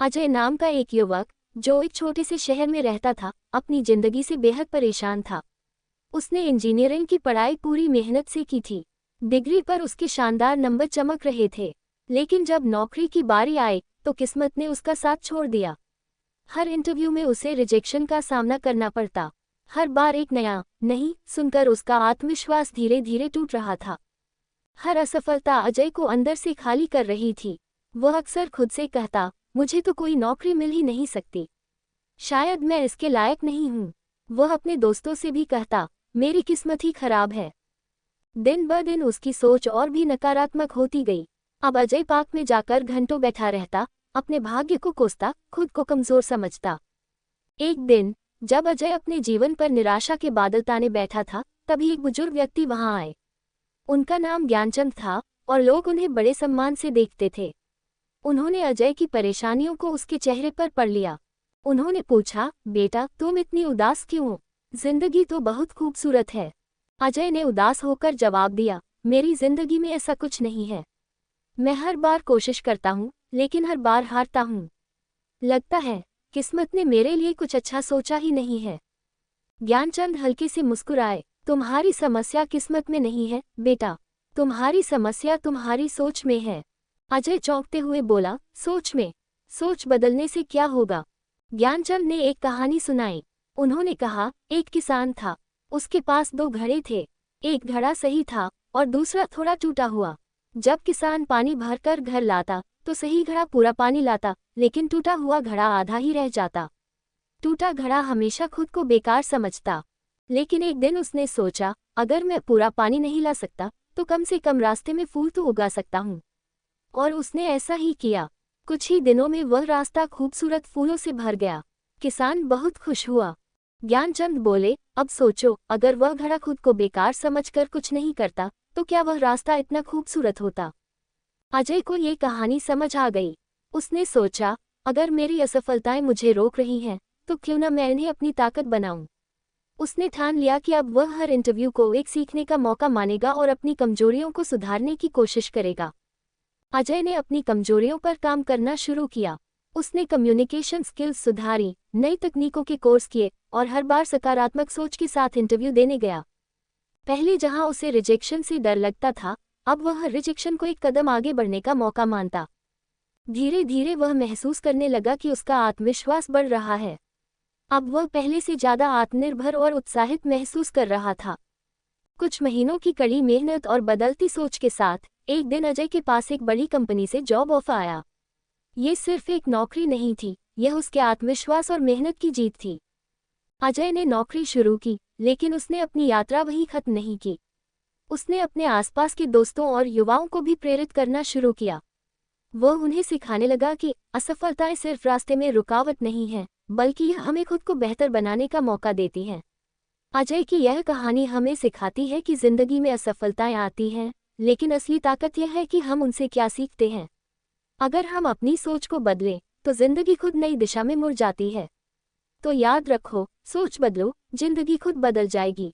अजय नाम का एक युवक, जो एक छोटे से शहर में रहता था, अपनी जिंदगी से बेहद परेशान था। उसने इंजीनियरिंग की पढ़ाई पूरी मेहनत से की थी। डिग्री पर उसके शानदार नंबर चमक रहे थे, लेकिन जब नौकरी की बारी आई तो किस्मत ने उसका साथ छोड़ दिया। हर इंटरव्यू में उसे रिजेक्शन का सामना करना पड़ता। हर बार एक नया नहीं सुनकर उसका आत्मविश्वास धीरे धीरे टूट रहा था। हर असफलता अजय को अंदर से खाली कर रही थी। वह अक्सर खुद से कहता, मुझे तो कोई नौकरी मिल ही नहीं सकती, शायद मैं इसके लायक नहीं हूँ। वह अपने दोस्तों से भी कहता, मेरी किस्मत ही खराब है। दिन ब दिन उसकी सोच और भी नकारात्मक होती गई। अब अजय पार्क में जाकर घंटों बैठा रहता, अपने भाग्य को कोसता, खुद को कमजोर समझता। एक दिन जब अजय अपने जीवन पर निराशा के बादल ताने बैठा था, तभी एक बुजुर्ग व्यक्ति वहां आए। उनका नाम ज्ञानचंद था और लोग उन्हें बड़े सम्मान से देखते थे। उन्होंने अजय की परेशानियों को उसके चेहरे पर पढ़ लिया। उन्होंने पूछा, बेटा तुम इतनी उदास क्यों हो? जिंदगी तो बहुत खूबसूरत है। अजय ने उदास होकर जवाब दिया, मेरी जिंदगी में ऐसा कुछ नहीं है। मैं हर बार कोशिश करता हूँ, लेकिन हर बार हारता हूँ। लगता है किस्मत ने मेरे लिए कुछ अच्छा सोचा ही नहीं है। ज्ञानचंद हल्के से मुस्कुराए, तुम्हारी समस्या किस्मत में नहीं है बेटा, तुम्हारी समस्या तुम्हारी सोच में है। अजय चौंकते हुए बोला, सोच में? सोच बदलने से क्या होगा? ज्ञानचंद ने एक कहानी सुनाई। उन्होंने कहा, एक किसान था। उसके पास दो घड़े थे। एक घड़ा सही था और दूसरा थोड़ा टूटा हुआ। जब किसान पानी भरकर घर लाता तो सही घड़ा पूरा पानी लाता, लेकिन टूटा हुआ घड़ा आधा ही रह जाता। टूटा घड़ा हमेशा खुद को बेकार समझता। लेकिन एक दिन उसने सोचा, अगर मैं पूरा पानी नहीं ला सकता तो कम से कम रास्ते में फूल तो उगा सकता हूँ। और उसने ऐसा ही किया। कुछ ही दिनों में वह रास्ता खूबसूरत फूलों से भर गया। किसान बहुत खुश हुआ। ज्ञानचंद बोले, अब सोचो, अगर वह घड़ा खुद को बेकार समझकर कुछ नहीं करता तो क्या वह रास्ता इतना खूबसूरत होता? अजय को ये कहानी समझ आ गई। उसने सोचा, अगर मेरी असफलताएं मुझे रोक रही हैं तो क्यों न मैं इन्हें अपनी ताकत बनाऊं। उसने ठान लिया कि अब वह हर इंटरव्यू को एक सीखने का मौका मानेगा और अपनी कमजोरियों को सुधारने की कोशिश करेगा। अजय ने अपनी कमजोरियों पर काम करना शुरू किया। उसने कम्युनिकेशन स्किल्स सुधारी, नई तकनीकों के कोर्स किए और हर बार सकारात्मक सोच के साथ इंटरव्यू देने गया। पहले जहां उसे रिजेक्शन से डर लगता था, अब वह रिजेक्शन को एक कदम आगे बढ़ने का मौका मानता। धीरे धीरे वह महसूस करने लगा कि उसका आत्मविश्वास बढ़ रहा है। अब वह पहले से ज्यादा आत्मनिर्भर और उत्साहित महसूस कर रहा था। कुछ महीनों की कड़ी मेहनत और बदलती सोच के साथ एक दिन अजय के पास एक बड़ी कंपनी से जॉब ऑफर आया। ये सिर्फ एक नौकरी नहीं थी, यह उसके आत्मविश्वास और मेहनत की जीत थी। अजय ने नौकरी शुरू की, लेकिन उसने अपनी यात्रा वहीं खत्म नहीं की। उसने अपने आसपास के दोस्तों और युवाओं को भी प्रेरित करना शुरू किया। वह उन्हें सिखाने लगा कि असफलताएं सिर्फ रास्ते में रुकावट नहीं हैं, बल्कि यह हमें खुद को बेहतर बनाने का मौका देती हैं। अजय की यह कहानी हमें सिखाती है कि जिंदगी में असफलताएं आती हैं, लेकिन असली ताकत यह है कि हम उनसे क्या सीखते हैं। अगर हम अपनी सोच को बदलें तो जिंदगी खुद नई दिशा में मुड़ जाती है। तो याद रखो, सोच बदलो, जिंदगी खुद बदल जाएगी।